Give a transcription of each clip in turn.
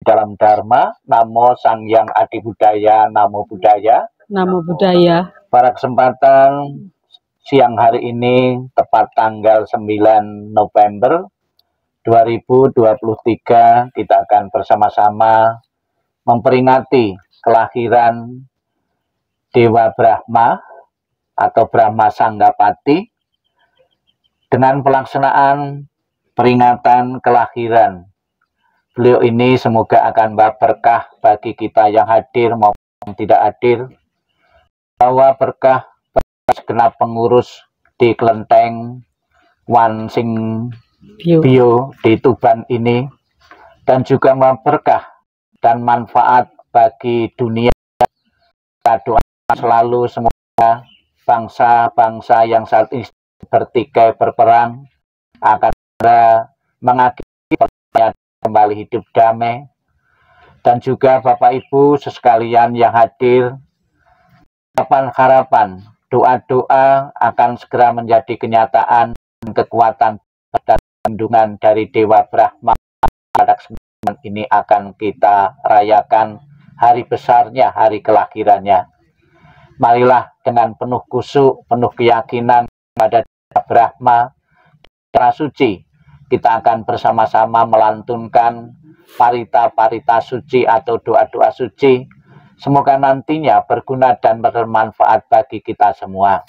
dalam Dharma. Namo Sang Hyang Adi Budaya, Namo Buddhaya. Namo Buddhaya. Pada kesempatan siang hari ini, tepat tanggal 9 November 2023, kita akan bersama-sama memperingati kelahiran Dewa Brahma atau Brahma Sanggapati dengan pelaksanaan peringatan kelahiran. Beliau ini semoga akan berkah bagi kita yang hadir maupun tidak hadir, bawa berkah segenap pengurus di Kelenteng Wan Sing Bio di Tuban ini, dan juga berkah dan manfaat bagi dunia. Kita doa selalu semoga bangsa-bangsa yang saat ini bertikai berperang akan segera mengakhiri kembali hidup damai. Dan juga Bapak Ibu sekalian yang hadir, harapan doa-doa akan segera menjadi kenyataan, kekuatan dan perlindungan dari Dewa Brahma. Pada kesempatan ini akan kita rayakan hari besarnya, hari kelahirannya. Marilah dengan penuh khusyuk, penuh keyakinan pada Dewa Brahma, secara suci, kita akan bersama-sama melantunkan parita-parita suci atau doa-doa suci. Semoga nantinya berguna dan bermanfaat bagi kita semua.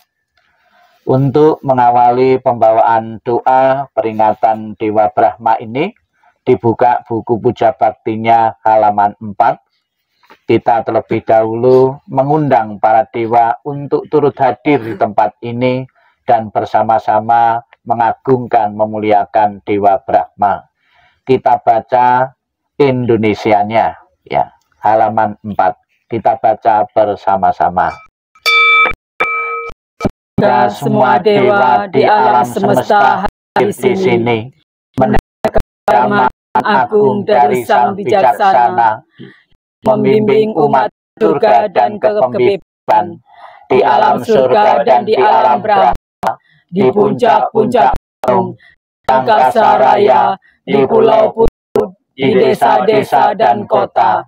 Untuk mengawali pembawaan doa peringatan Dewa Brahma ini, dibuka buku puja baktinya halaman 4. Kita terlebih dahulu mengundang para dewa untuk turut hadir di tempat ini dan bersama-sama mengagungkan, memuliakan Dewa Brahma. Kita baca Indonesianya, ya, halaman 4. Kita baca bersama-sama. Semua dewa di alam semesta hadir di sini, mendengar dhamma agung dari Sang Bijaksana, membimbing umat surga dan kebebasan, di alam surga dan di alam Brahma, di puncak-puncak gunung, angkasa raya, di pulau-pulau, di desa-desa dan kota,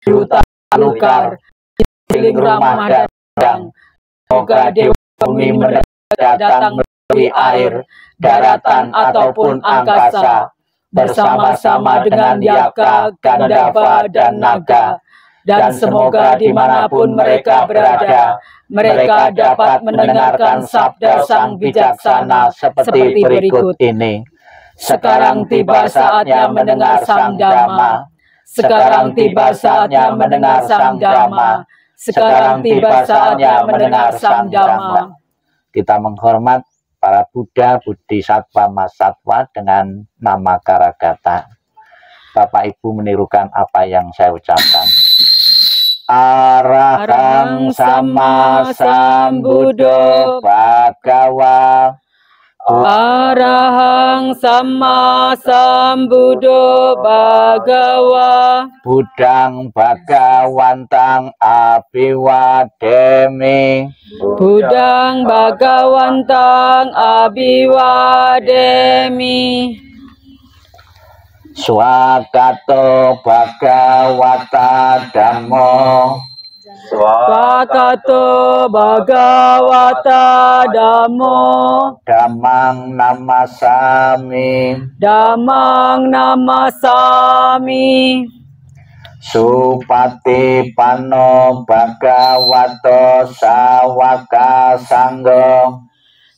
di hutan belukar, di sekeliling rumah dan ladang. Semoga Dewa Bumi datang melalui air, daratan ataupun angkasa, bersama-sama dengan Yaka, Gandharva, dan Naga. Dan semoga dimanapun mereka berada, mereka dapat mendengarkan sabda Sang Bijaksana seperti berikut ini. Sekarang tiba saatnya mendengar Sang Dhamma. Sekarang tiba saatnya mendengar Sang Dhamma. Sekarang tiba saatnya mendengar Sang Dhamma. Kita menghormat para Buddha, Bodhisattva, Mahasatwa dengan nama Karagata. Bapak Ibu menirukan apa yang saya ucapkan. Arahang Sama Sambuddho Bhagawa. Arahang Sama Sambuddho Bhagawa. Budang Bhagawantang Abiwademi. Budang Bhagawantang Abiwademi. Swakato Bhagawata Dhammo. Swakato Bhagawata Dhammo. Dhammang namasami. Dhammang namasami. Supati Panno Bhagavato Sawaka Sanggo.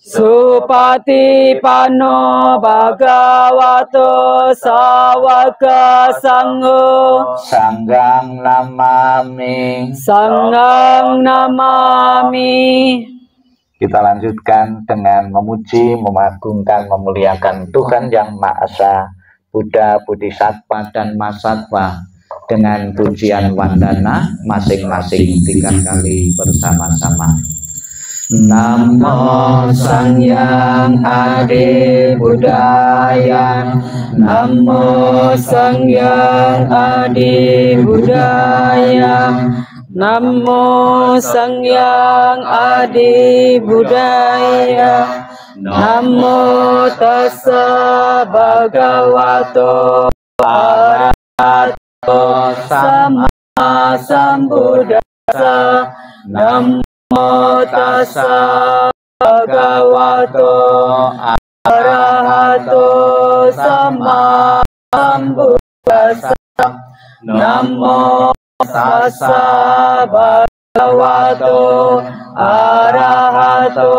Supati Panno Bhagavato Sawaka Sanggo. Sanggang namami. Sanggang namami. Kita lanjutkan dengan memuji, memagungkan, memuliakan Tuhan Yang Maha Esa, Buddha, Bodhisattva, dan Mahasatwa dengan pujian wandana masing-masing 3 kali bersama-sama. Namo Sang Hyang Adi Budaya. Namo Sang Hyang Adi Budaya. Namo Sang Hyang Adi Budaya. Namo Tassa Bhagavato Arahato Sama Sambuddhassa. Namo tassa bhagavato arahato sama Sambuddhassa. Namo tassa bhagavato arahato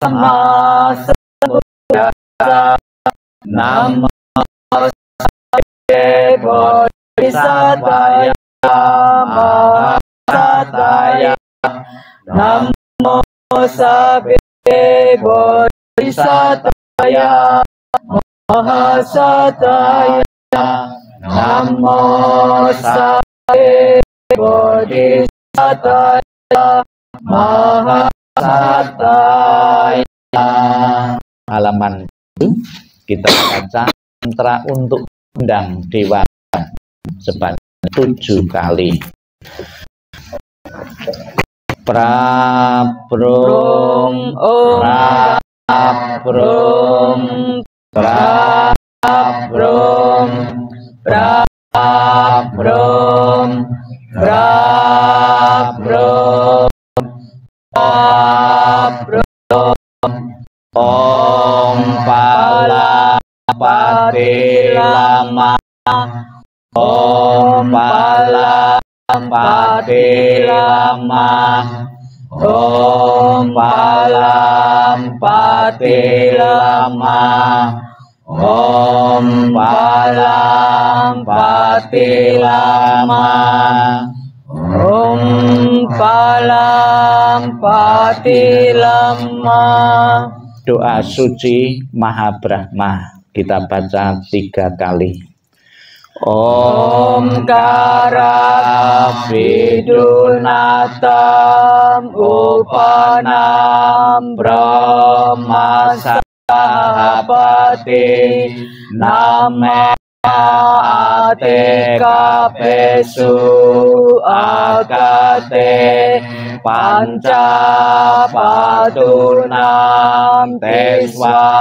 sama Sambuddhassa. Namo Bodhisattvaya Mahasattvaya. Namo Sabbe Bodhisattvaya Mahasattvaya. Namo Sabbe Bodhisattvaya Mahasattvaya. Halaman kita baca mantra untuk undang dewa sebanyak 7 kali. Prabrung prabrung prabrung prabrung prabrung prabrung. Om Palapati Lama. Om Palapati Lama. Om Palapati Lama. Om Palapati Lama. Om Palapati Lama. Doa suci Mahabrahma kita baca 3 kali. Om Karavidunatam Upanam Brahma Sahapati Name Ate Kapesu Akate Panca Patunam Teswa.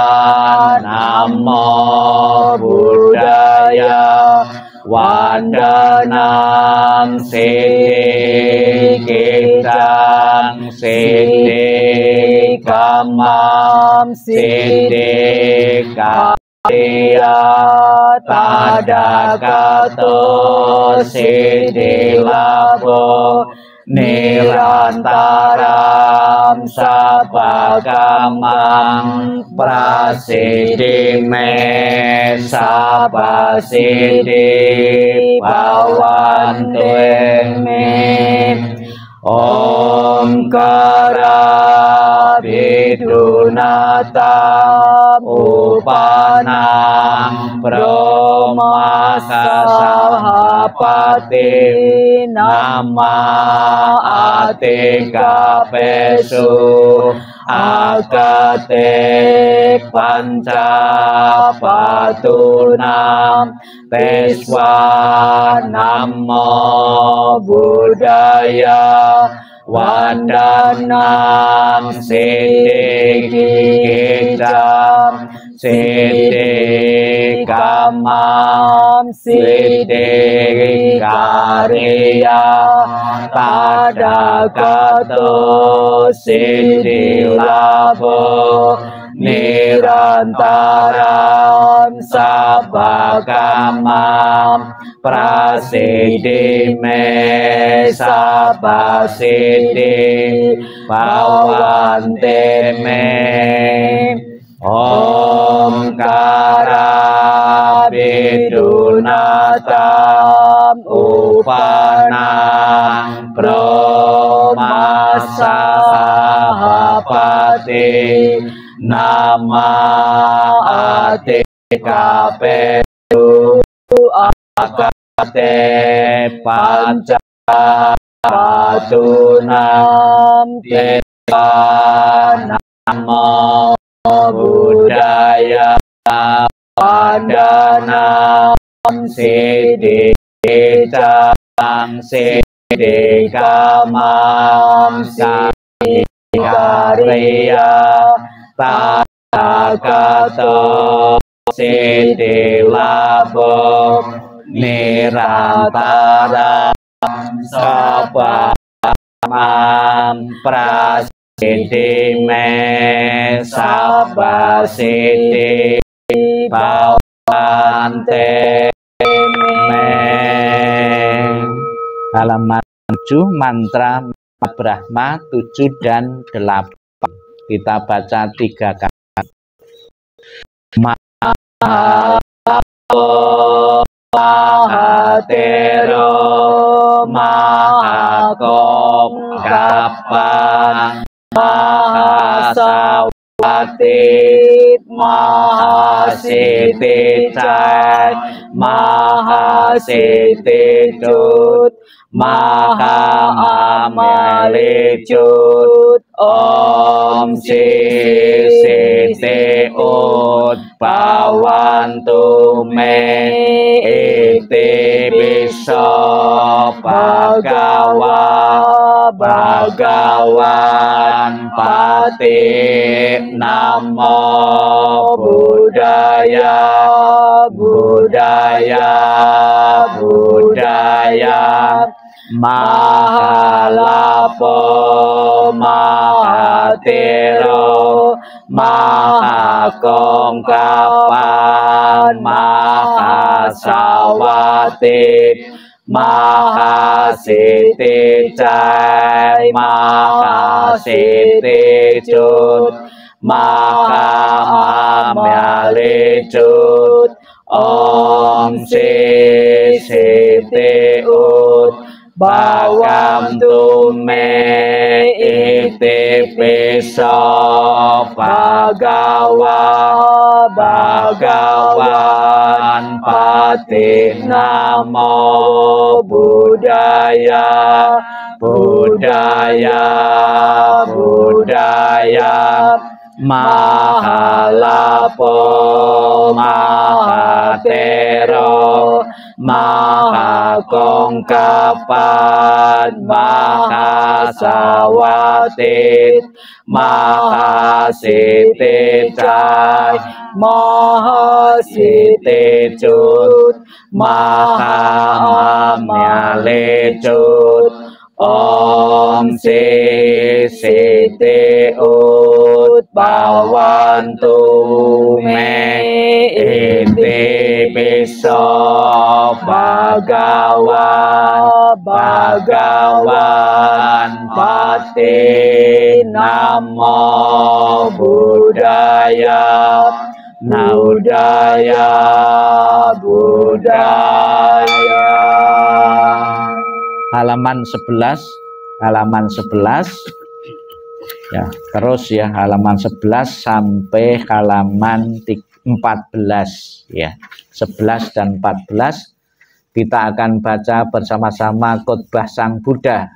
Namo Buddhaya Wandanam Siddhi Kitang Siddhi Kamam Siddhi Kaya Tadakato Siddhi Labo Nirantaram Sabagamang Prasiddhi Me Sabasiddhi Bhavantu Me. Om Karavidunatam Upanam Brahma Sahapati Nama Ate Kapesu Akate Panca Patunam Teswa. Namo Buddhaya Wandanam Siddhi Kitang Siddhi Kamam Siddhi Karya Tadakato Siddhi Labo Nirantaram Sabagamam Prasiddhi Me Sabasiddhi Bhavantu Me. Om Karavidunatam Upanam Brahma Sahapati Nama Ate Kapesu Akate Panca Patunam Teswa. Namo Buddhaya Wandanam Siddhi Kitang Siddhi Kamam Siddhi Karya Tadakato Siddhi Labo nirantara sabamam prasiti me sabasiti bawante me. Halaman 7 mantra Brahma 7 dan 8. Kita baca 3 kali. Mahatero mahakop kapan mahasawatit mahasiti cai mahasiti cut maha amalicut om siti ut bawantu me iti bisa bhagawan pati namo budaya mahalapo mahatero mahakongkapan mahasawati mahasiti cai mahasiti cut mahamalicut om siti ut bawam tume iti bisa bhagawan pati namo budaya mahalapo mahatero mahakongkapan mahasawatit mahasiti cai mahasiti cut mahamalicut om siti ut bawantu me iti bisa bhagawan pati namo budaya halaman 11 ya, terus ya halaman 11 sampai halaman 14 ya. 11 dan 14 kita akan baca bersama-sama khotbah Sang Buddha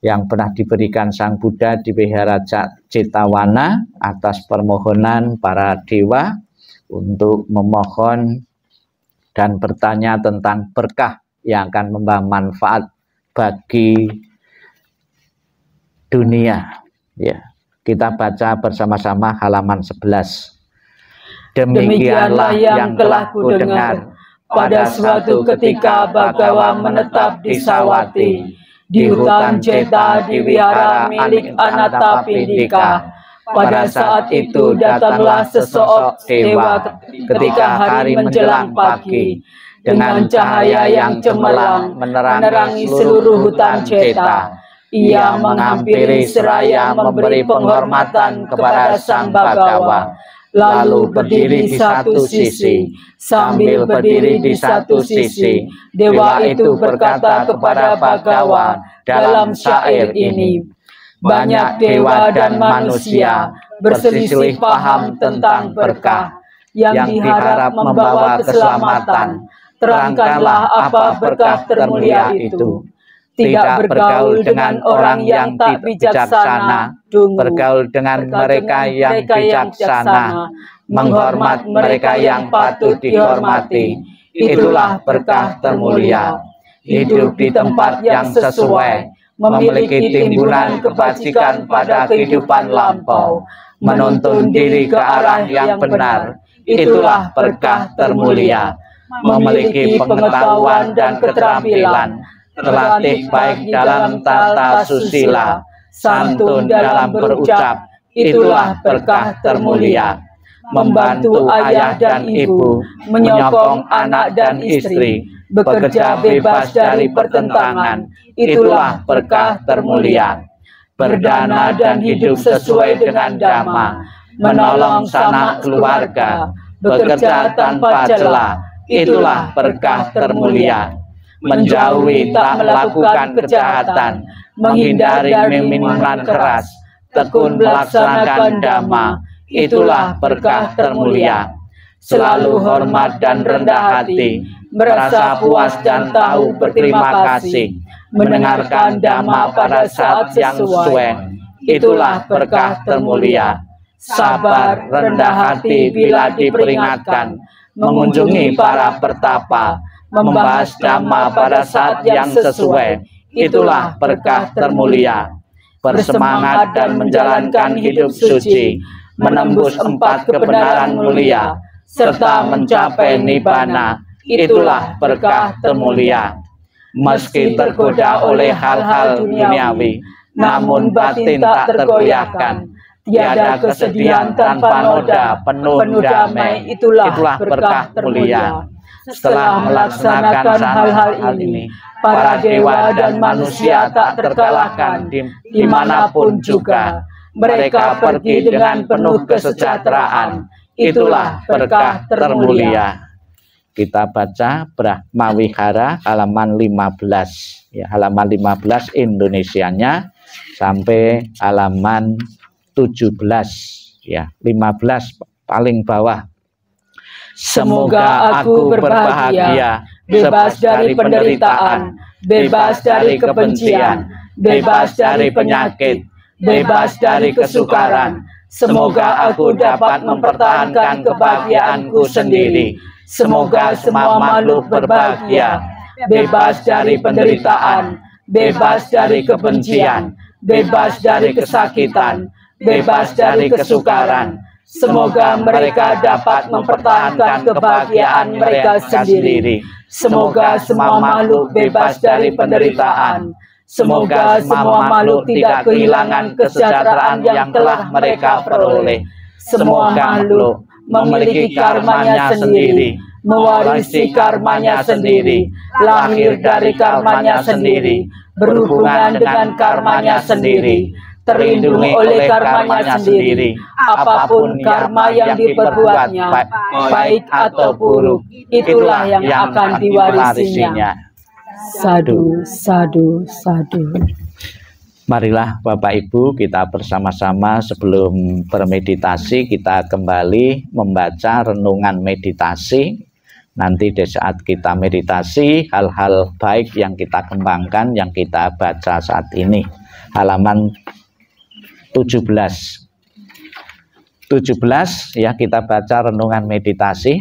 yang pernah diberikan Sang Buddha di Vihara Cetawana atas permohonan para dewa untuk memohon dan bertanya tentang berkah yang akan membawa manfaat bagi dunia ya. Kita baca bersama-sama halaman 11. Demikianlah yang telah kudengar pada suatu ketika Bhagawa menetap di Sawati di hutan Jeta di wihara milik Anathapindika. Pada saat itu datanglah seseorang dewa ketika hari menjelang pagi dengan cahaya yang cemerlang menerangi seluruh hutan Jeta. Ia menghampiri seraya memberi penghormatan kepada Sang Bhagawa, lalu berdiri di satu sisi. Sambil berdiri di satu sisi, dewa itu berkata kepada Bhagawa dalam syair ini, banyak dewa dan manusia berselisih paham tentang berkah yang diharap membawa keselamatan. Terangkanlah apa berkah termulia itu. Tidak bergaul dengan orang yang tak bijaksana, bergaul dengan mereka yang bijaksana, menghormat mereka yang patut dihormati. Itulah berkah termulia. Hidup di tempat yang sesuai, memiliki timbunan kebajikan pada kehidupan lampau, menuntun diri ke arah yang benar. Itulah berkah termulia. memiliki pengetahuan dan keterampilan, terlatih baik dalam tata susila, santun dalam berucap, itulah berkah termulia. Membantu ayah dan ibu, menyokong anak dan istri, bekerja bebas dari pertentangan, itulah berkah termulia. Berdana dan hidup sesuai dengan dhamma, menolong sanak keluarga, bekerja tanpa celah, itulah berkah termulia. Menjauhi tak melakukan kejahatan, menghindari minuman keras, tekun melaksanakan dhamma, itulah berkah termulia. Selalu hormat dan rendah hati, merasa puas dan tahu berterima kasih, mendengarkan dhamma pada saat yang sesuai, itulah berkah termulia. Sabar, rendah hati bila diperingatkan, mengunjungi para pertapa, membahas dhamma pada saat yang sesuai, itulah berkah termulia. Bersemangat dan menjalankan hidup suci, menembus 4 kebenaran mulia, serta mencapai nibbana, itulah berkah termulia. Meski tergoda oleh hal-hal duniawi, namun batin tak tergoyahkan, tiada kesedihan tanpa noda, penuh damai, itulah berkah termulia. Setelah melaksanakan hal-hal ini, para dewa dan manusia tak terkalahkan dimanapun juga. Mereka pergi dengan penuh kesejahteraan, itulah berkah termulia. Kita baca Brahma Wihara halaman 15, ya, halaman 15 Indonesianya sampai halaman 17, ya, 15 paling bawah. Semoga aku berbahagia, bebas dari penderitaan, bebas dari kebencian, bebas dari penyakit, bebas dari kesukaran. Semoga aku dapat mempertahankan kebahagiaanku sendiri. Semoga semua makhluk berbahagia, bebas dari penderitaan, bebas dari kebencian, bebas dari kesakitan, bebas dari kesukaran. Semoga mereka dapat mempertahankan kebahagiaan mereka sendiri. Semoga semua makhluk bebas dari penderitaan. Semoga semua makhluk tidak kehilangan kesejahteraan yang telah mereka peroleh. Semua makhluk memiliki karmanya sendiri, mewarisi karmanya sendiri, lahir dari karmanya sendiri, berhubungan dengan karmanya sendiri, terlindungi oleh karmanya sendiri. Apapun karma yang diperbuatnya, baik atau buruk, itulah yang akan diwarisinya. Sadu, sadu, sadu. Marilah Bapak Ibu, kita bersama-sama sebelum bermeditasi kita kembali membaca renungan meditasi. Nanti di saat kita meditasi, hal-hal baik yang kita kembangkan, yang kita baca saat ini. Halaman 17 ya, kita baca renungan meditasi.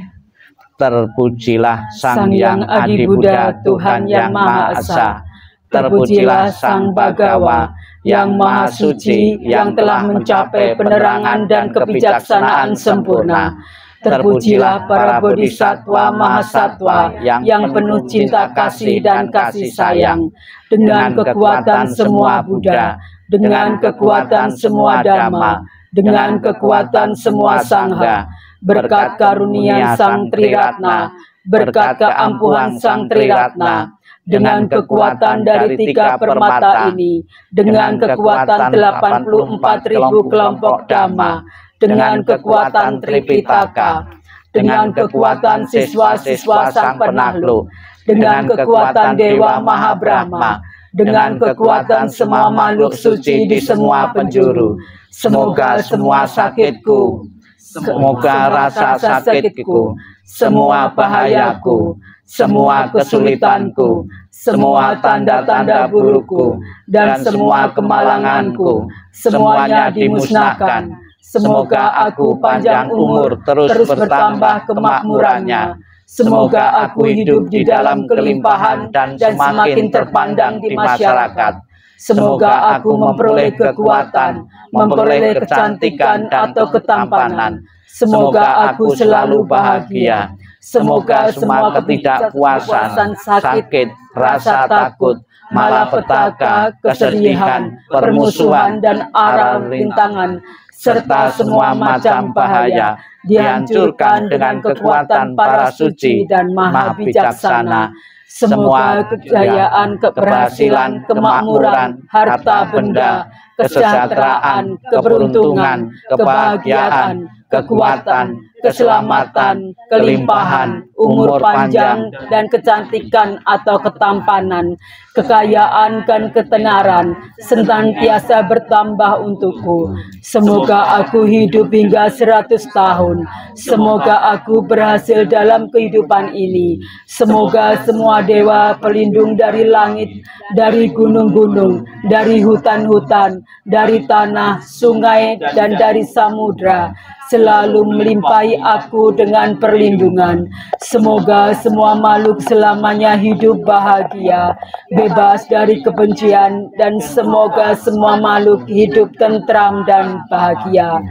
Terpujilah Sang Yang Adi Buddha, Tuhan Yang Maha Esa. Terpujilah Sang Bhagawa yang Maha Suci, yang telah mencapai penerangan dan kebijaksanaan sempurna. Terpujilah para bodhisattva mahasatwa yang penuh cinta kasih dan kasih sayang, dengan kekuatan semua Buddha, dengan kekuatan semua Dhamma, dengan kekuatan semua Sangha, berkat karunia Sang Triratna, berkat keampuhan Sang Triratna, dengan kekuatan dari 3 permata ini, dengan kekuatan 84.000 kelompok Dhamma, dengan kekuatan Tripitaka, dengan kekuatan siswa-siswa Sang Penakluk, dengan kekuatan Dewa Mahabrahma, dengan kekuatan semua makhluk suci di semua penjuru. Semoga semua sakitku, semoga rasa sakitku, semua bahayaku, semua kesulitanku, semua tanda-tanda burukku, dan semua kemalanganku, semuanya dimusnahkan. Semoga aku panjang umur, terus bertambah kemakmurannya. Semoga aku hidup di dalam kelimpahan dan semakin terpandang di masyarakat. Semoga aku memperoleh kekuatan, memperoleh kecantikan atau ketampanan. Semoga aku selalu bahagia. Semoga semua ketidakpuasan, sakit, rasa takut, malapetaka, kesedihan, permusuhan, dan arah rintangan, serta semua macam bahaya dihancurkan dengan kekuatan para suci dan maha bijaksana. Semua kejayaan, keberhasilan, kemakmuran, harta benda, kesejahteraan, keberuntungan, kebahagiaan, kekuatan, keselamatan, kelimpahan, umur panjang, dan kecantikan atau ketampanan, kekayaan dan ketenaran senantiasa bertambah untukku. Semoga aku hidup hingga 100 tahun. Semoga aku berhasil dalam kehidupan ini. Semoga semua dewa pelindung dari langit, dari gunung-gunung, dari hutan-hutan, dari tanah, sungai, dan dari samudra selalu melimpahi aku dengan perlindungan. Semoga semua makhluk selamanya hidup bahagia, bebas dari kebencian, dan semoga semua makhluk hidup tentram dan bahagia.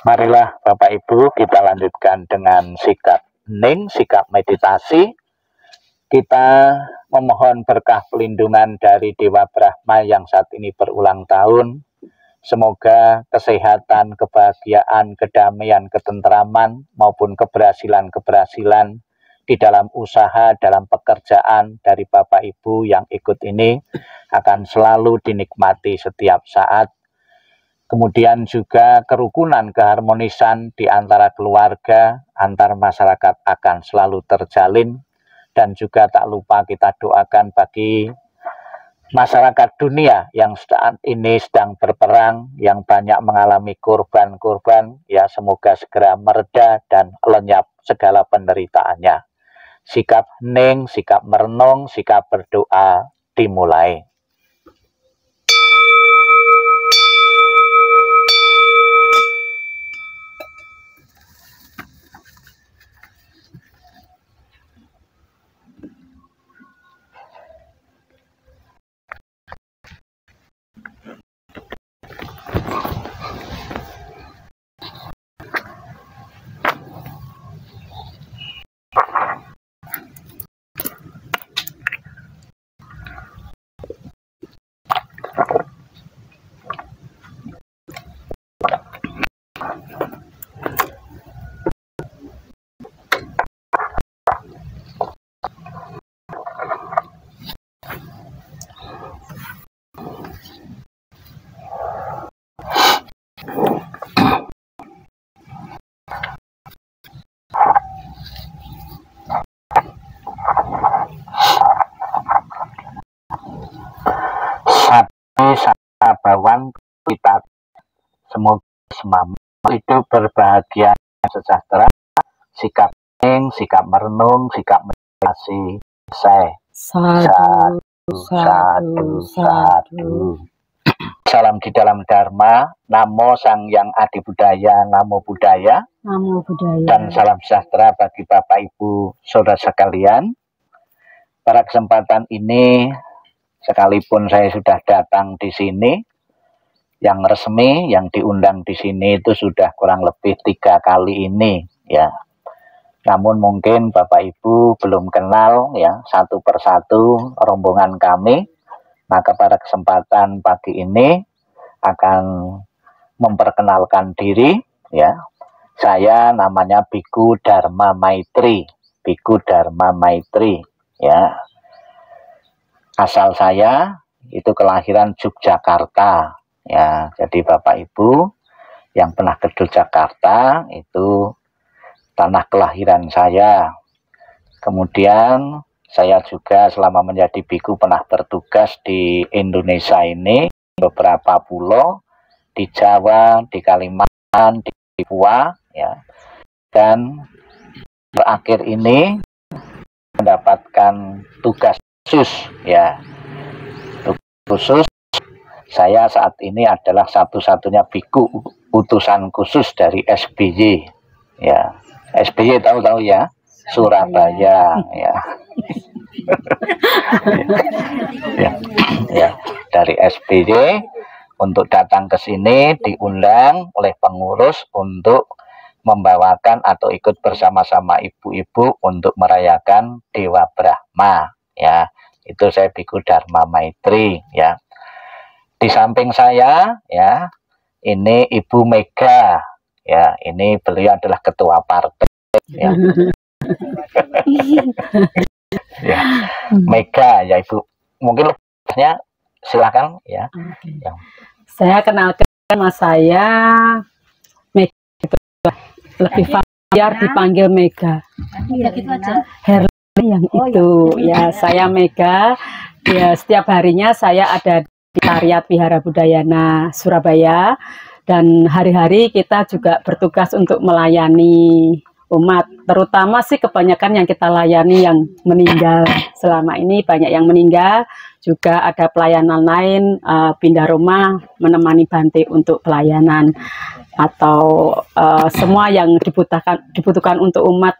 Marilah Bapak Ibu kita lanjutkan dengan sikap hening, sikap meditasi. Kita memohon berkah pelindungan dari Dewa Brahma yang saat ini berulang tahun. Semoga kesehatan, kebahagiaan, kedamaian, ketentraman maupun keberhasilan-keberhasilan di dalam usaha, dalam pekerjaan dari Bapak Ibu yang ikut ini akan selalu dinikmati setiap saat. Kemudian juga kerukunan, keharmonisan di antara keluarga, antar masyarakat akan selalu terjalin. Dan juga tak lupa kita doakan bagi masyarakat dunia yang saat ini sedang berperang, yang banyak mengalami korban-korban, ya semoga segera mereda dan lenyap segala penderitaannya. Sikap hening, sikap merenung, sikap berdoa dimulai. Sabawan kita semoga semua hidup berbahagia sejahtera. Sikap hening, sikap merenung, sikap meditasi. Sadu, sadu, sadu. Salam di dalam Dharma. Namo Sang Yang Adi Budaya, Namo Buddhaya. Namo Buddhaya. Dan salam sejahtera bagi Bapak Ibu Saudara sekalian. Pada kesempatan ini, sekalipun saya sudah datang di sini, yang resmi, yang diundang di sini itu sudah kurang lebih 3 kali ini, ya. Namun mungkin Bapak Ibu belum kenal, ya, satu persatu rombongan kami. Maka pada kesempatan pagi ini akan memperkenalkan diri, ya. Saya namanya Biku Dharma Maitri, Biku Dharma Maitri, ya. Asal saya itu kelahiran Yogyakarta, ya. Jadi Bapak Ibu yang pernah ke Yogyakarta itu tanah kelahiran saya. Kemudian saya juga selama menjadi biku pernah bertugas di Indonesia ini, beberapa pulau di Jawa, di Kalimantan, di Papua, ya. Dan terakhir ini mendapatkan tugas khusus, ya. Tugas khusus, saya saat ini adalah satu-satunya biku utusan khusus dari SBY, ya. SBY tahu-tahu ya, Surabaya, ya. Ya, dari SBY untuk datang ke sini diundang oleh pengurus untuk membawakan atau ikut bersama-sama ibu-ibu untuk merayakan Dewa Brahma, ya. Itu saya Biku Dharma Maitri, ya. Di samping saya, ya, ini Ibu Mega, ya. Ini beliau adalah ketua partai, ya. Ya, Mega, ya Ibu. Mungkin lebihnya silakan, ya. Ya. Saya kenalkan nama saya Mega, lebih familiar dipanggil Mega. Herli yang itu, ya. Saya Mega. Ya, setiap harinya saya ada di Tariat Wihara Budayana Surabaya, dan hari-hari kita juga bertugas untuk melayani umat, terutama sih kebanyakan yang kita layani yang meninggal. Selama ini banyak yang meninggal, juga ada pelayanan lain, pindah rumah, menemani Bante untuk pelayanan, atau semua yang dibutuhkan untuk umat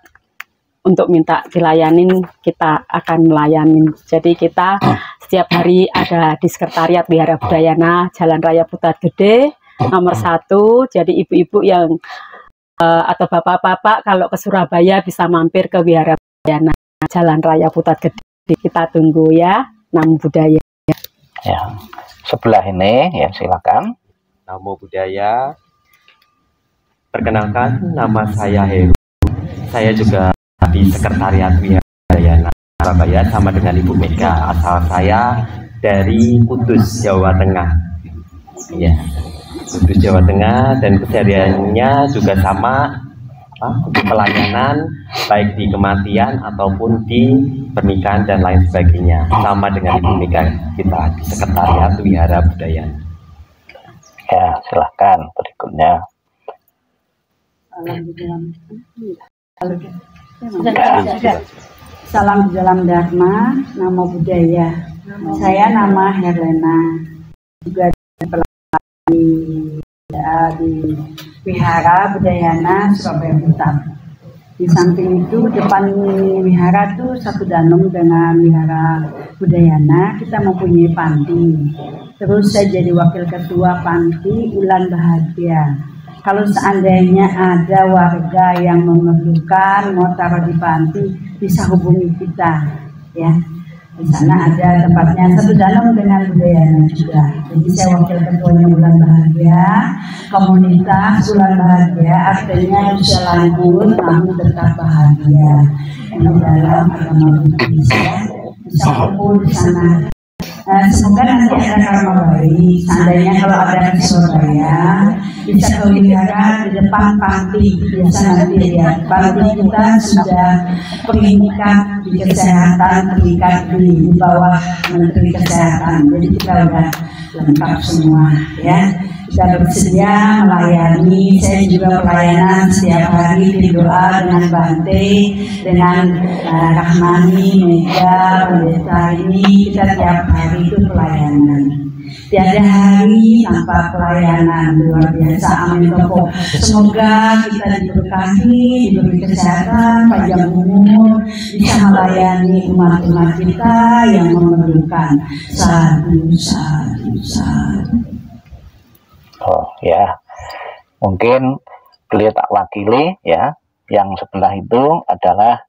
untuk minta dilayanin, kita akan melayanin. Jadi kita setiap hari ada di Sekretariat Wihara Budayana Jalan Raya Putat Gede nomor 1. Jadi ibu-ibu yang atau bapak-bapak kalau ke Surabaya bisa mampir ke Wihara Budayana Jalan Raya Putat Gede. Kita tunggu ya. Namo Buddhaya. Ya, sebelah ini ya, silakan. Namo Buddhaya. Perkenalkan, nama saya Heru. Saya juga di Sekretariat Wihara Budayana Surabaya sama dengan Ibu Mega. Asal saya dari Kudus, Jawa Tengah. Ya. Kudus, Jawa Tengah, dan kesehariannya juga sama untuk pelayanan baik di kematian ataupun di pernikahan dan lain sebagainya, sama dengan Ibu Mega, kita di Sekretariat Wihara Budayana. Ya, silahkan berikutnya. Salam di dalam Dharma, Namo Buddhaya. Saya nama Herlena, juga di Wihara Budayana Surabaya Putat. Di samping itu, depan wihara itu satu danum dengan Wihara Budayana, kita mempunyai panti. Terus saya jadi wakil ketua panti Ulan Bahagia. Kalau seandainya ada warga yang memerlukan mau taruh di panti, bisa hubungi kita, ya. Di sana ada tempatnya satu danum dengan Budayana juga. Jadi saya wakil ketuanya Ulan Bahagia. Komunitas Ulan Bahagia artinya usia lanjut namun tetap bahagia. Ini dalam agama Buddhis, ya. Bisa kumpul di sana. Semoga nanti ada karma baik. Seandainya kalau ada di Surabaya, bisa ke wihara di depan panti. Biasa nanti lihat panti kita sudah peringkat di kesehatan, peringkat di bawah Menteri Kesehatan. Jadi kita udah lengkap semua, ya. Kita bersedia melayani. Saya juga pelayanan setiap hari di doa dengan Bante, dengan Rahmani, Mega, Pendeta ini. Kita tiap hari itu pelayanan. Tiada hari tanpa pelayanan, luar biasa. Amin. Semoga kita diberkahi, diberi kesehatan, panjang umur, bisa melayani umat-umat kita yang memerlukan. Sadu, sadu, sadu. Oh ya, mungkin beliau tak wakili, ya. Yang sebelah itu adalah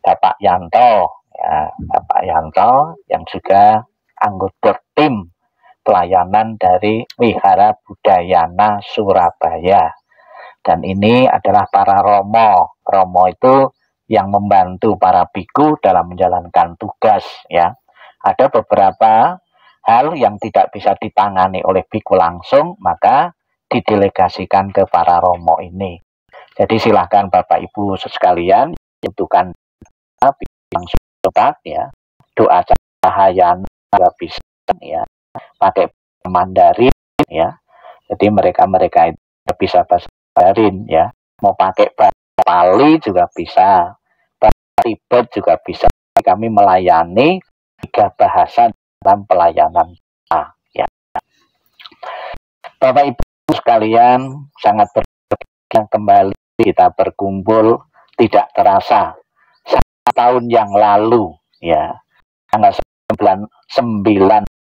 Bapak Yanto, ya, Bapak Yanto yang juga anggota tim pelayanan dari Wihara Budayana Surabaya. Dan ini adalah para romo. Romo itu yang membantu para biku dalam menjalankan tugas, ya. Ada beberapa hal yang tidak bisa ditangani oleh biku langsung, maka didelegasikan ke para romo ini. Jadi silahkan Bapak Ibu sekalian, butuhkan langsung ya, doa cahayana juga bisa, ya, pakai Mandarin, ya. Jadi mereka itu bisa bahasa Mandarin, ya. Mau pakai bahasa Pali juga bisa, bahasa Tibet juga bisa. Kami melayani 3 bahasa dalam pelayanan, ya. Bapak Ibu sekalian, sangat berbahagia kembali kita berkumpul tidak terasa 1 tahun yang lalu, ya, tanggal 9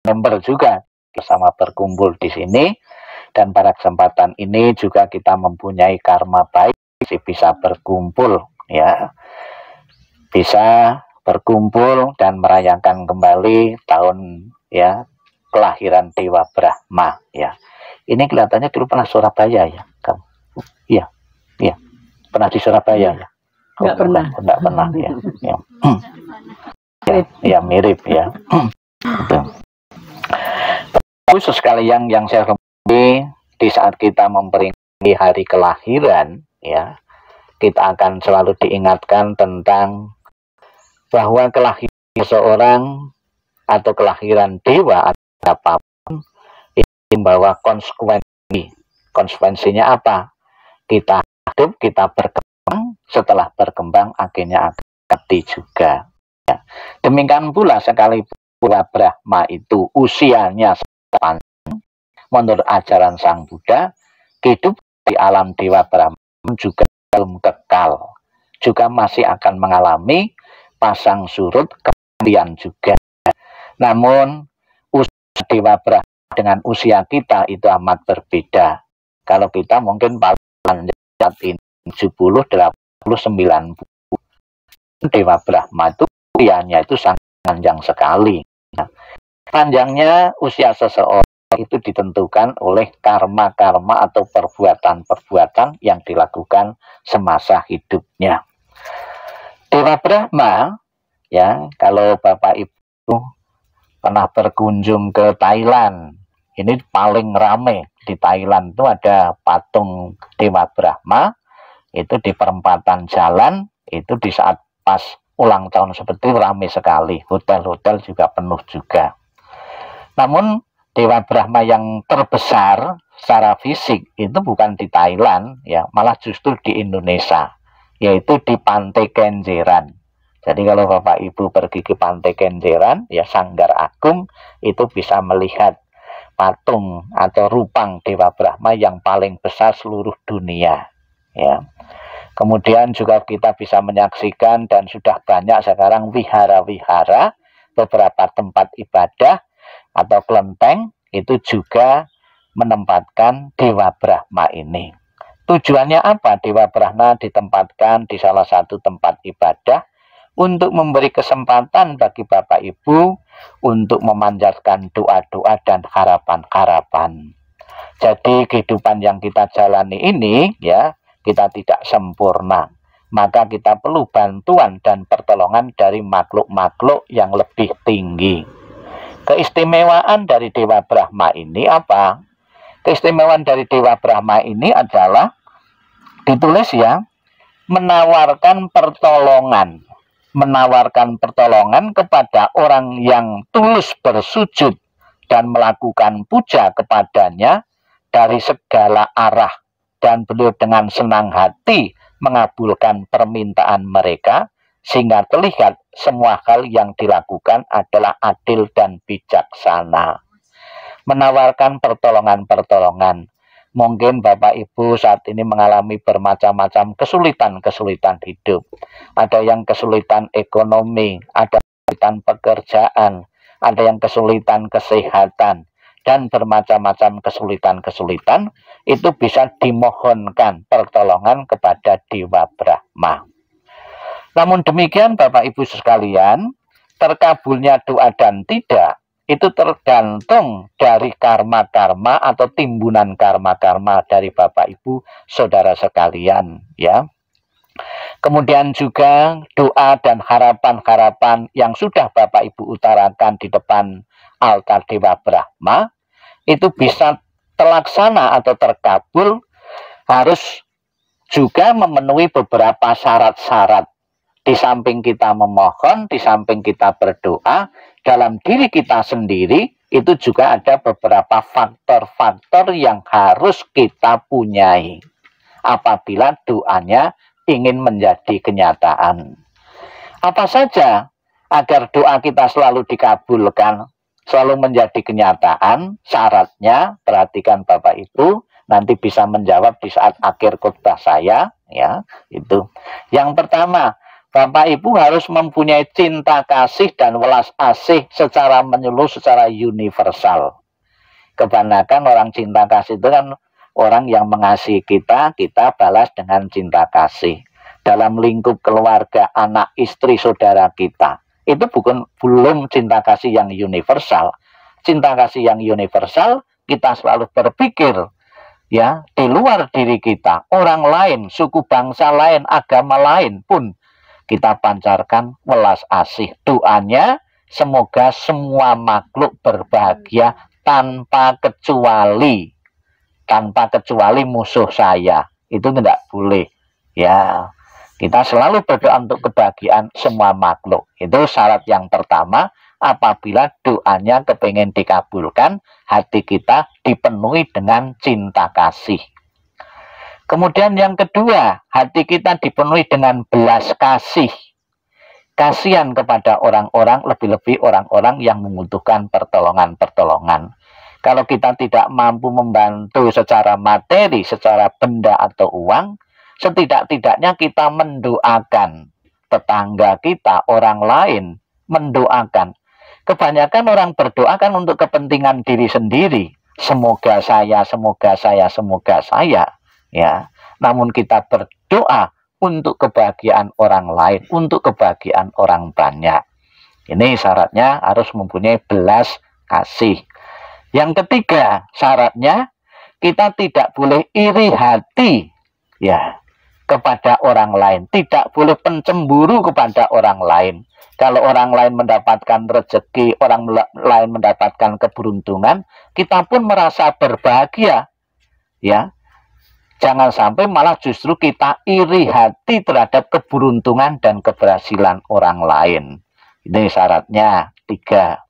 November juga bersama berkumpul di sini. Dan pada kesempatan ini juga kita mempunyai karma baik bisa berkumpul, ya, bisa berkumpul dan merayakan kembali tahun, ya, kelahiran Dewa Brahma, ya. Ini kelihatannya dulu pernah Surabaya, ya, kamu? Iya, iya, pernah di Surabaya, ya. Enggak pernah. Enggak pernah, ya. Ya. Ya, mirip, ya. Khusus sekali yang saya hormati, di saat kita memperingati hari kelahiran, ya, kita akan selalu diingatkan tentang bahwa kelahiran seseorang atau kelahiran dewa atau apapun itu membawa konsekuensi. Konsekuensinya apa? Kita hidup, kita berkembang, setelah berkembang akhirnya akan mati juga. Ya. Demikian pula sekalipun Brahma itu usianya panjang, menurut ajaran Sang Buddha, hidup di alam Dewa Brahma juga belum kekal, juga masih akan mengalami pasang surut, kematian juga. Namun usia Dewa Brahma dengan usia kita itu amat berbeda. Kalau kita mungkin paling panjang 70, 80, 90. Dewa Brahma itu usianya itu sangat panjang sekali. Nah, panjangnya usia seseorang itu ditentukan oleh karma-karma atau perbuatan-perbuatan yang dilakukan semasa hidupnya. Dewa Brahma, ya, kalau Bapak Ibu pernah berkunjung ke Thailand, ini paling rame di Thailand itu ada patung Dewa Brahma, itu di perempatan jalan, itu di saat pas ulang tahun seperti ramai sekali, hotel-hotel juga penuh juga. Namun Dewa Brahma yang terbesar secara fisik itu bukan di Thailand, ya, malah justru di Indonesia, yaitu di Pantai Kenjeran. Jadi kalau Bapak Ibu pergi ke Pantai Kenjeran, ya, Sanggar Agung, itu bisa melihat patung atau rupang Dewa Brahma yang paling besar seluruh dunia, ya. Kemudian juga kita bisa menyaksikan dan sudah banyak sekarang wihara-wihara, beberapa tempat ibadah atau kelenteng itu juga menempatkan Dewa Brahma ini. Tujuannya apa? Dewa Brahma ditempatkan di salah satu tempat ibadah untuk memberi kesempatan bagi Bapak Ibu untuk memanjatkan doa-doa dan harapan-harapan. Jadi kehidupan yang kita jalani ini, ya, kita tidak sempurna, maka kita perlu bantuan dan pertolongan dari makhluk-makhluk yang lebih tinggi. Keistimewaan dari Dewa Brahma ini apa? Keistimewaan dari Dewa Brahma ini adalah ditulis, ya, menawarkan pertolongan kepada orang yang tulus bersujud dan melakukan puja kepadanya dari segala arah, dan beliau dengan senang hati mengabulkan permintaan mereka, sehingga terlihat semua hal yang dilakukan adalah adil dan bijaksana. Menawarkan pertolongan-pertolongan. Mungkin Bapak Ibu saat ini mengalami bermacam-macam kesulitan-kesulitan hidup. Ada yang kesulitan ekonomi, ada kesulitan pekerjaan, ada yang kesulitan kesehatan, dan bermacam-macam kesulitan-kesulitan, itu bisa dimohonkan pertolongan kepada Dewa Brahma. Namun demikian Bapak Ibu sekalian, terkabulnya doa dan tidak, itu tergantung dari karma-karma atau timbunan karma-karma dari Bapak Ibu saudara sekalian, ya. Kemudian juga doa dan harapan-harapan yang sudah Bapak Ibu utarakan di depan altar Dewa Brahma itu bisa terlaksana atau terkabul, harus juga memenuhi beberapa syarat-syarat. Di samping kita memohon, di samping kita berdoa, dalam diri kita sendiri itu juga ada beberapa faktor-faktor yang harus kita punyai apabila doanya ingin menjadi kenyataan. Apa saja agar doa kita selalu dikabulkan, selalu menjadi kenyataan? Syaratnya, perhatikan Bapak Ibu, nanti bisa menjawab di saat akhir khotbah saya, ya, itu. Yang pertama, Bapak Ibu harus mempunyai cinta kasih dan welas asih secara menyeluruh, secara universal. Kebanyakan orang cinta kasih itu kan Orang yang mengasihi kita, kita balas dengan cinta kasih. Dalam lingkup keluarga, anak, istri, saudara kita, itu belum cinta kasih yang universal. Cinta kasih yang universal, kita selalu berpikir, ya, di luar diri kita, orang lain, suku bangsa lain, agama lain pun kita pancarkan welas asih. Doanya, semoga semua makhluk berbahagia tanpa kecuali musuh saya. Itu tidak boleh, ya. Kita selalu berdoa untuk kebahagiaan semua makhluk. Itu syarat yang pertama. Apabila doanya kepengen dikabulkan, hati kita dipenuhi dengan cinta kasih. Kemudian yang kedua, hati kita dipenuhi dengan belas kasih. Kasihan kepada orang-orang, lebih-lebih orang-orang yang membutuhkan pertolongan-pertolongan. Kalau kita tidak mampu membantu secara materi, secara benda atau uang, setidak-tidaknya kita mendoakan tetangga kita, orang lain, mendoakan. Kebanyakan orang berdoa kan untuk kepentingan diri sendiri. Semoga saya, semoga saya, semoga saya. Ya. Namun kita berdoa untuk kebahagiaan orang lain, untuk kebahagiaan orang banyak. Ini syaratnya harus mempunyai belas kasih. Yang ketiga, syaratnya kita tidak boleh iri hati, ya, kepada orang lain. Tidak boleh pencemburu kepada orang lain. Kalau orang lain mendapatkan rezeki, orang lain mendapatkan keberuntungan, kita pun merasa berbahagia, ya. Jangan sampai malah justru kita iri hati terhadap keberuntungan dan keberhasilan orang lain. Ini syaratnya 3.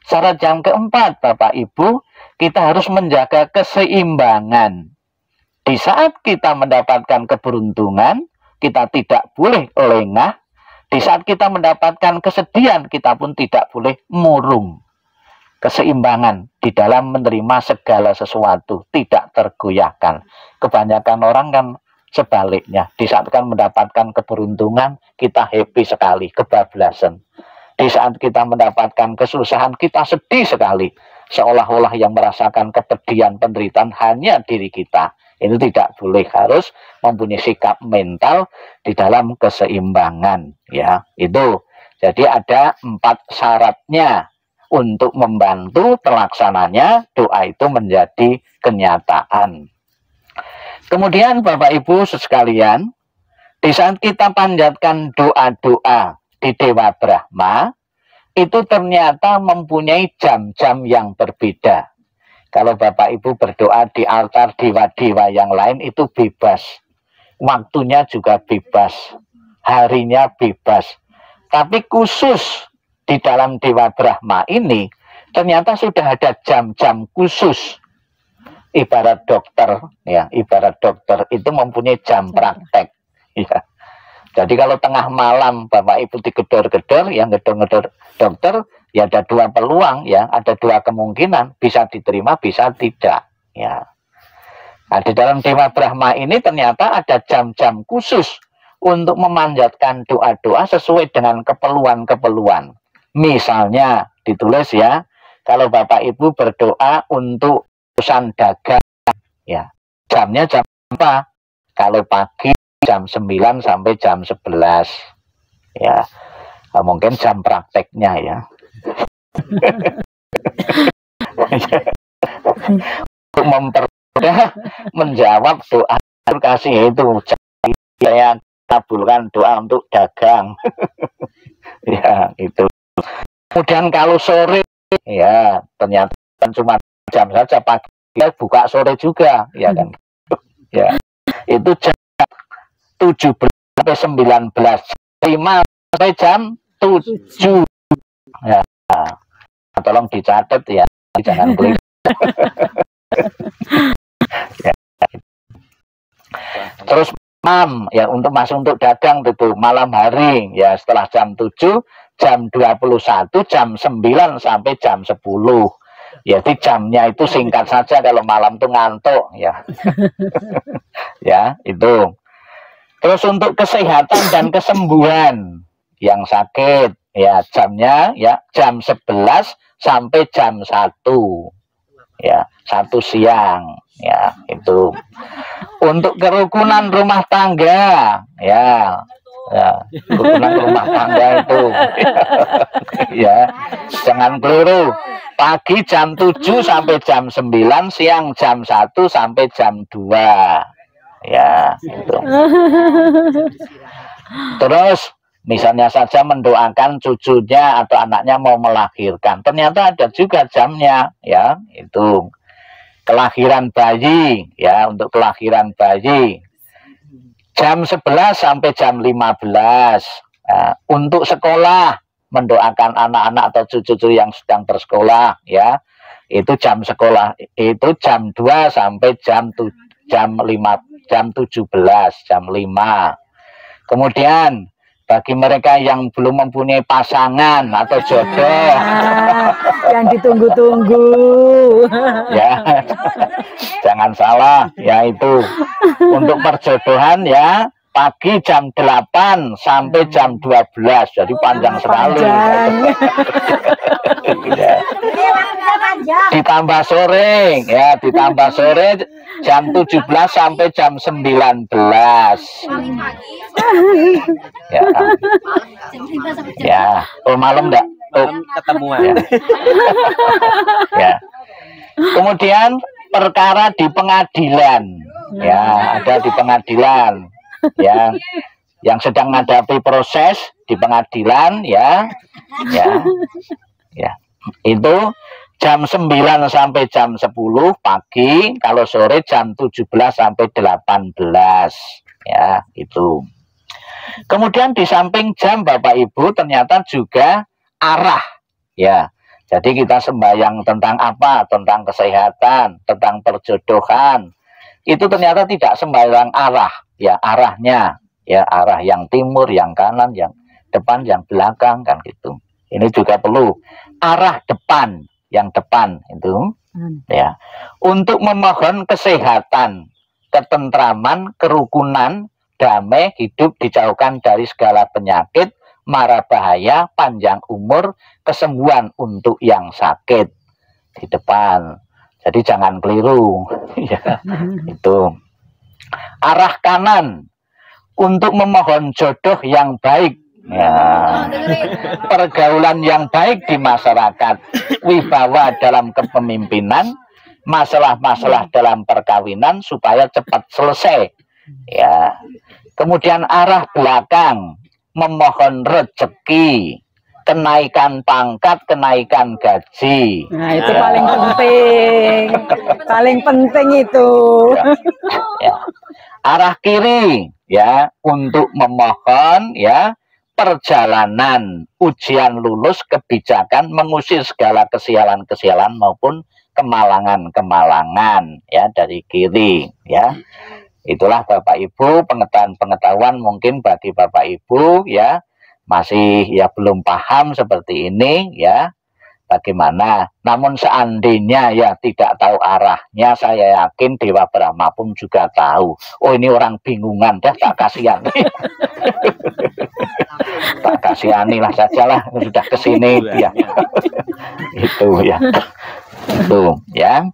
Syarat yang keempat, Bapak Ibu, kita harus menjaga keseimbangan. Di saat kita mendapatkan keberuntungan, kita tidak boleh lengah. Di saat kita mendapatkan kesedihan, kita pun tidak boleh murung. Keseimbangan di dalam menerima segala sesuatu, tidak tergoyahkan. Kebanyakan orang kan sebaliknya. Di saat kan mendapatkan keberuntungan, kita happy sekali, kebablasan. Di saat kita mendapatkan kesusahan, kita sedih sekali. Seolah-olah yang merasakan kepedihan, penderitaan hanya diri kita. Itu tidak boleh, harus mempunyai sikap mental di dalam keseimbangan, ya. Itu. Jadi ada 4 syaratnya untuk membantu terlaksananya doa itu menjadi kenyataan. Kemudian Bapak Ibu sekalian, di saat kita panjatkan doa-doa di Dewa Brahma, itu ternyata mempunyai jam-jam yang berbeda. Kalau Bapak Ibu berdoa di altar dewa-dewa yang lain itu bebas. Waktunya juga bebas. Harinya bebas. Tapi khusus di dalam Dewa Brahma ini, ternyata sudah ada jam-jam khusus. Ibarat dokter, ya, ibarat dokter itu mempunyai jam praktek. Ya. Jadi kalau tengah malam Bapak Ibu digedor-gedor, yang gedor-gedor dokter, ya ada 2 peluang, ya, ada 2 kemungkinan, bisa diterima, bisa tidak, ya. Nah, di dalam Dewa Brahma ini ternyata ada jam-jam khusus untuk memanjatkan doa-doa sesuai dengan keperluan-keperluan. Misalnya ditulis, ya, kalau Bapak Ibu berdoa untuk urusan dagang, ya, jamnya jam apa? Kalau pagi jam 9 sampai jam 11, ya, mungkin jam prakteknya, ya. Untuk mempermudah menjawab doa kasih itu, saya kabulkan doa untuk dagang. Ya, itu. Kemudian kalau sore, ya, ternyata cuma jam saja, pagi buka sore juga, ya kan. Ya, itu jam 17 sampai 19, 5 sampai jam 7. Ya, tolong dicatat, ya, jangan klik. Ya. Terus malam, ya, untuk masuk untuk dagang itu malam hari, ya, setelah jam 7, jam 21, jam 9 sampai jam 10. Ya, jadi jamnya itu singkat saja, kalau malam tuh ngantuk, ya. Ya, itu. Terus untuk kesehatan dan kesembuhan yang sakit, ya, jamnya, ya, jam 11 sampai jam 1. ya, 1 siang, ya, itu. Untuk kerukunan rumah tangga, ya, kerukunan rumah tangga itu, ya, jangan keliru. Pagi jam 7 sampai jam 9, siang jam 1 sampai jam 2, ya, itu. Terus misalnya saja mendoakan cucunya atau anaknya mau melahirkan, ternyata ada juga jamnya, ya, itu. Kelahiran bayi, ya, untuk kelahiran bayi jam 11 sampai jam 15. Nah, untuk sekolah, mendoakan anak-anak atau cucu-cucu yang sedang bersekolah, ya, itu jam sekolah itu jam 2 sampai jam 5, jam 17, jam 5. Kemudian bagi mereka yang belum mempunyai pasangan atau jodoh, yang ditunggu-tunggu, ya, jangan salah, ya, itu untuk perjodohan, ya, pagi jam 8 sampai jam 12, jadi panjang sekali. Ya. Ditambah sore, ya, ditambah sore jam 17 sampai jam 19. Ya, ya. Oh, malam enggak? Oh, ketemuan. Ya. Kemudian perkara di pengadilan, ya, ada di pengadilan, ya, yang sedang menghadapi proses di pengadilan, ya, ya, ya, itu jam 9 sampai jam 10 pagi, kalau sore jam 17 sampai 18, ya, itu. Kemudian di samping jam, Bapak Ibu, ternyata juga arah, ya. Jadi kita sembahyang tentang apa? Tentang kesehatan, tentang perjodohan. Itu ternyata tidak sembarang arah, ya, arahnya, ya, arah yang timur, yang kanan, yang depan, yang belakang, kan gitu. Ini juga perlu arah depan, yang depan itu, ya, untuk memohon kesehatan, ketentraman, kerukunan, damai, hidup dijauhkan dari segala penyakit, mara bahaya, panjang umur, kesembuhan untuk yang sakit di depan. Jadi jangan keliru, ya, itu. Arah kanan untuk memohon jodoh yang baik, ya, pergaulan yang baik di masyarakat, wibawa dalam kepemimpinan, masalah-masalah dalam perkawinan supaya cepat selesai, ya. Kemudian arah belakang memohon rezeki, kenaikan pangkat, kenaikan gaji. Nah, itu paling penting. Paling penting itu. Ya. Arah kiri, ya, untuk memohon, ya, perjalanan, ujian lulus, kebijakan, mengusir segala kesialan-kesialan maupun kemalangan-kemalangan, ya, dari kiri, ya. Itulah Bapak Ibu pengetahuan mungkin bagi Bapak Ibu, ya, masih, ya, belum paham seperti ini, ya, bagaimana. Namun seandainya, ya, tidak tahu arahnya, saya yakin Dewa Brahma pun juga tahu. Oh, ini orang bingungan, dah, tak kasihan. Tak kasihanilah sajalah, sudah kesini, ya. Itu, ya, itu, ya.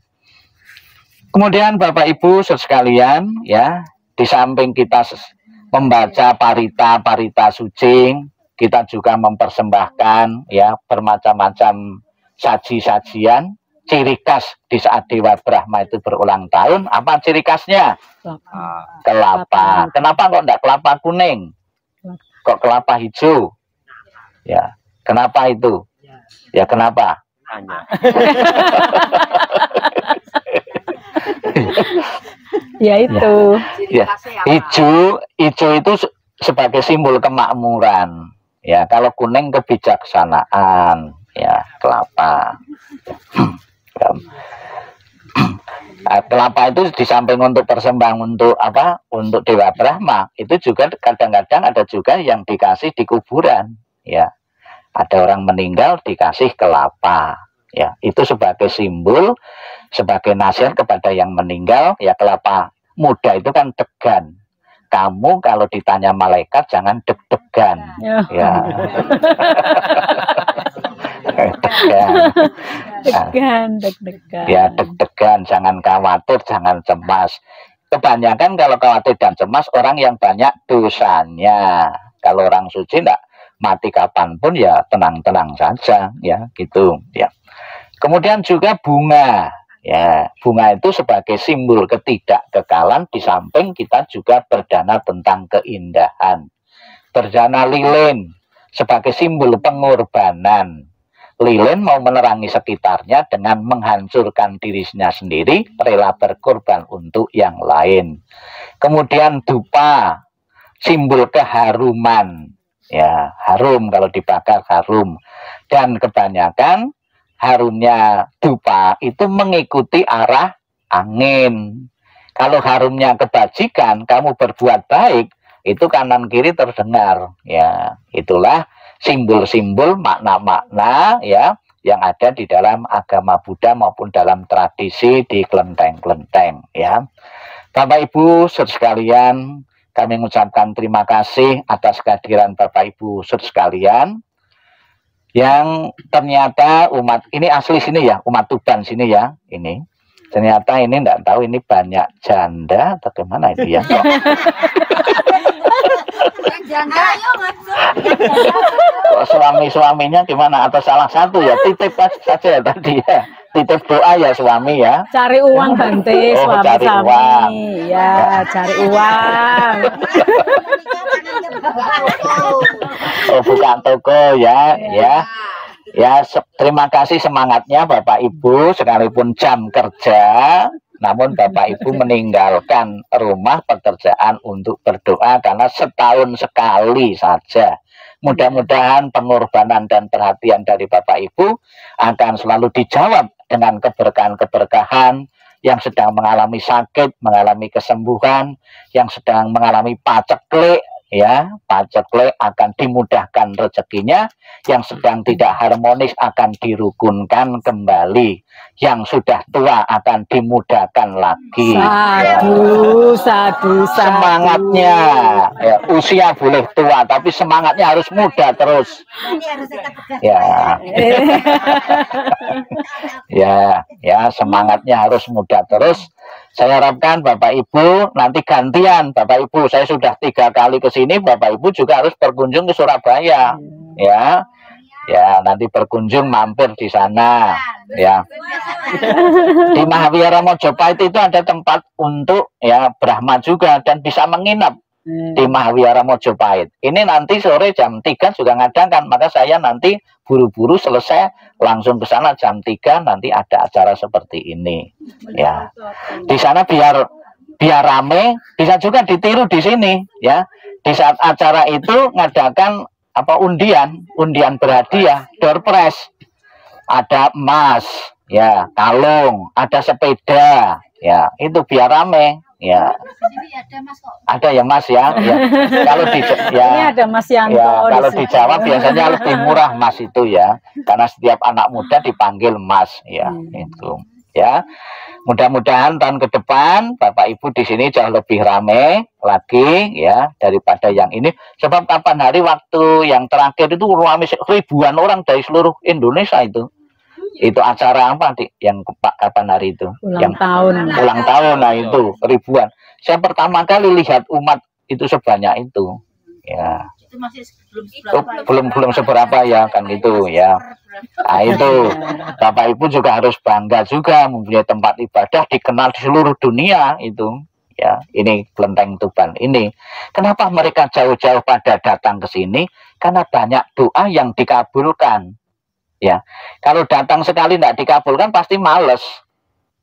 Kemudian Bapak Ibu sekalian, ya, di samping kita membaca parita suci, kita juga mempersembahkan, ya, bermacam-macam saji-sajian. Ciri khas di saat Dewa Brahma itu berulang tahun, apa ciri khasnya? Kelapa. Kenapa kok enggak kelapa kuning? Kok kelapa hijau? Ya, kenapa itu? Ya, kenapa? Ya, itu. Ya, hijau itu sebagai simbol kemakmuran. Ya, kalau kuning kebijaksanaan, ya, kelapa. Ya. Kelapa itu di samping untuk persembahan untuk apa? Untuk Dewa Brahma, itu juga kadang-kadang ada juga yang dikasih di kuburan, ya. Ada orang meninggal dikasih kelapa, ya. Itu sebagai simbol, sebagai nasihat kepada yang meninggal, ya. Kelapa muda itu kan degan. Kamu kalau ditanya malaikat jangan deg-degan, ya. Tegan. Deg-degan. Ya, deg-degan, jangan khawatir, jangan cemas. Kebanyakan kalau khawatir dan cemas orang yang banyak dosanya. Kalau orang suci enggak mati kapanpun ya tenang-tenang saja, ya gitu ya. Kemudian juga bunga. Ya, bunga itu sebagai simbol ketidakkekalan, di samping kita juga berdana tentang keindahan. Berdana lilin sebagai simbol pengorbanan. Lilin mau menerangi sekitarnya dengan menghancurkan dirinya sendiri, rela berkorban untuk yang lain. Kemudian dupa, simbol keharuman. Ya, harum, kalau dibakar harum. Dan kebanyakan harumnya dupa itu mengikuti arah angin. Kalau harumnya kebajikan, kamu berbuat baik, itu kanan kiri terdengar. Ya, itulah simbol-simbol makna-makna ya yang ada di dalam agama Buddha maupun dalam tradisi di kelenteng-kelenteng ya. Bapak Ibu sekalian, kami mengucapkan terima kasih atas kehadiran Bapak Ibu sekalian yang ternyata umat ini asli sini ya, umat Tuban sini ya, ini ternyata ini enggak tahu ini banyak janda atau gimana itu ya. Suami-suaminya gimana, atau salah satu ya, titip saja ya tadi ya, titip doa ya suami ya, cari uang Bante. Oh, cari uang ya, cari uang. Oh, buka toko ya, ya. Terima kasih semangatnya Bapak Ibu, sekalipun jam kerja, namun Bapak Ibu meninggalkan rumah pekerjaan untuk berdoa karena setahun sekali saja. Mudah-mudahan pengorbanan dan perhatian dari Bapak Ibu akan selalu dijawab dengan keberkahan-keberkahan, yang sedang mengalami sakit, mengalami kesembuhan, yang sedang mengalami paceklik, ya, paceklik akan dimudahkan rezekinya, yang sedang tidak harmonis akan dirukunkan kembali, yang sudah tua akan dimudahkan lagi. Sadu, sadu, sadu. Semangatnya, ya, usia boleh tua, tapi semangatnya harus muda terus. Ya, ya, semangatnya harus muda terus. Saya harapkan Bapak Ibu nanti gantian. Bapak Ibu, saya sudah 3 kali ke sini, Bapak Ibu juga harus berkunjung ke Surabaya. Ya, ya, nanti berkunjung mampir di sana. Ya, di Mahavihara Mojopahit itu ada tempat untuk ya Brahma juga dan bisa menginap di Mahavihara Mojopahit. Ini nanti sore jam 3 juga ngadakan, maka saya nanti buru-buru selesai langsung ke sana jam 3, nanti ada acara seperti ini. Ya, di sana biar rame, bisa juga ditiru di sini. Ya, di saat acara itu ngadakan undian berhadiah, door prize. Ada emas, ya, kalung, ada sepeda, ya, itu biar rame. Ya, ada ya Mas ya, ya. Kalau di ya, ini ada Mas Yanto, ya, kalau di Jawa biasanya lebih murah Mas itu ya, karena setiap anak muda dipanggil Mas ya, itu ya. Mudah-mudahan tahun ke depan Bapak Ibu di sini jauh lebih ramai lagi ya daripada yang ini. Sebab kapan hari waktu yang terakhir itu ramai ribuan orang dari seluruh Indonesia itu. Itu acara apa yang kapan hari itu? Ulang tahun. Ulang tahun, nah itu ribuan. Saya pertama kali lihat umat itu sebanyak itu. Ya. Itu masih belum seberapa ya kan gitu ya. Nah itu Bapak Ibu juga harus bangga juga mempunyai tempat ibadah dikenal di seluruh dunia itu. Ya, ini Kelenteng Tuban ini. Kenapa mereka jauh-jauh pada datang ke sini? Karena banyak doa yang dikabulkan. Ya, kalau datang sekali tidak dikabulkan pasti males,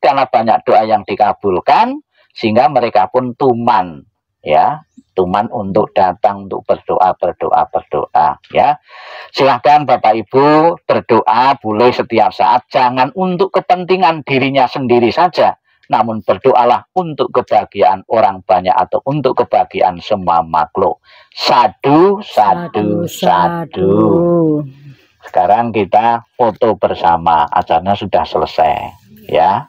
karena banyak doa yang dikabulkan sehingga mereka pun tuman, ya, tuman untuk datang untuk berdoa ya. Silahkan Bapak Ibu berdoa boleh setiap saat, jangan untuk kepentingan dirinya sendiri saja, namun berdoalah untuk kebahagiaan orang banyak atau untuk kebahagiaan semua makhluk. Sadu, sadu, sadu. Sekarang kita foto bersama, acaranya sudah selesai, ya.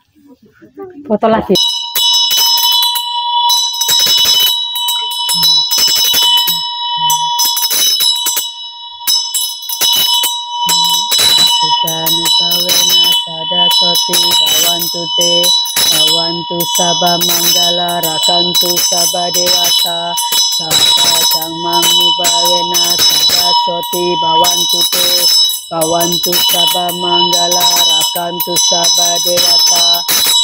Foto lagi. pawena sada soti bawantu te bawantu saba manggala rakantu saba dewata saba sangmang nubawena sada soti bawantu te bawantu saba manggala rakantu saba dewata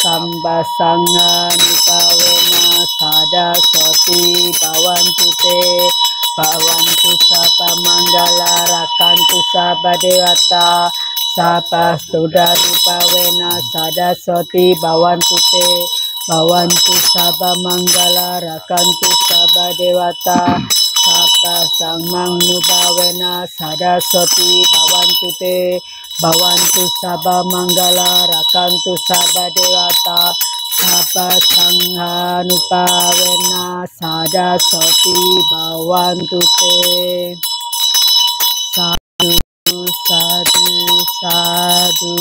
samba sanga nubawena sada soti bawantu te bawantu saba manggala rakantu saba dewata sapa sudari pawena sada soti bawantu te bawantu saba manggala rakantu saba dewata sapa sangmang nubawena sada soti bawantu te bawantu saba manggala rakantu saba dewata sapa sangha nubawena sada soti bawantu te. Sadu, sadu, sadu.